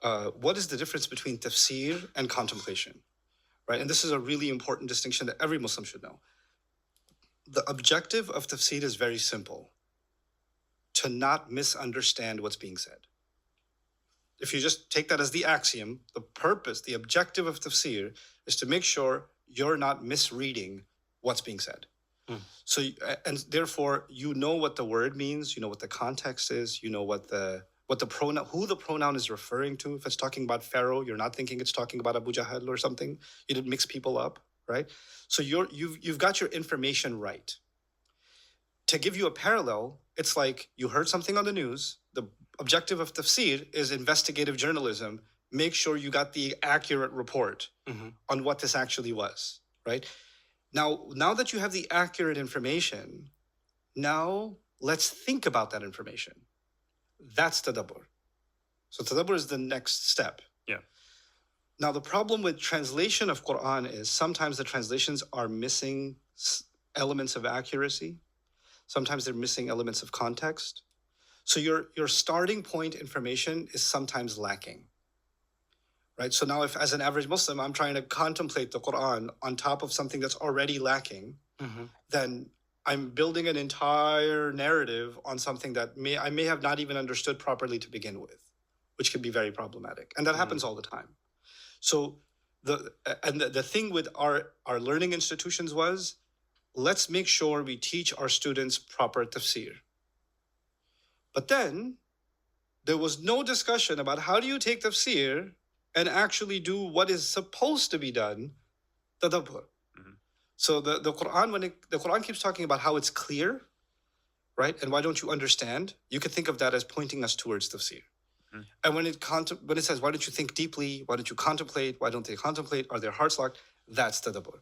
what is the difference between tafsir and contemplation, right? And this is a really important distinction that every Muslim should know. The objective of tafsir is very simple: to not misunderstand what's being said. If you just take that as the axiom, the purpose, the objective of tafsir is to make sure you're not misreading what's being said. So, and therefore, you know what the word means, you know what the context is, you know what the pronoun, who the pronoun is referring to. If it's talking about Pharaoh, you're not thinking it's talking about Abu Jahl or something. You didn't mix people up, right? So you've got your information right. To give you a parallel, it's like you heard something on the news. The objective of tafsir is investigative journalism. Make sure you got the accurate report on what this actually was, right? Now that you have the accurate information, now let's think about that information. That's tadabbur. So tadabbur is the next step. Yeah. Now the problem with translation of Quran is sometimes the translations are missing elements of accuracy. Sometimes they're missing elements of context. So your starting point information is sometimes lacking. Right? So now if as an average Muslim, I'm trying to contemplate the Quran on top of something that's already lacking, then I'm building an entire narrative on something that I may have not even understood properly to begin with, which can be very problematic. And that happens all the time. So the thing with our learning institutions was, let's make sure we teach our students proper tafsir. But then there was no discussion about how do you take tafsir and actually do what is supposed to be done, tadabbur. So the Quran, the Quran keeps talking about how it's clear, right? And why don't you understand? You could think of that as pointing us towards tafsir. And when it says, why don't you think deeply? Why don't you contemplate? Why don't they contemplate? Are their hearts locked? That's tadabbur.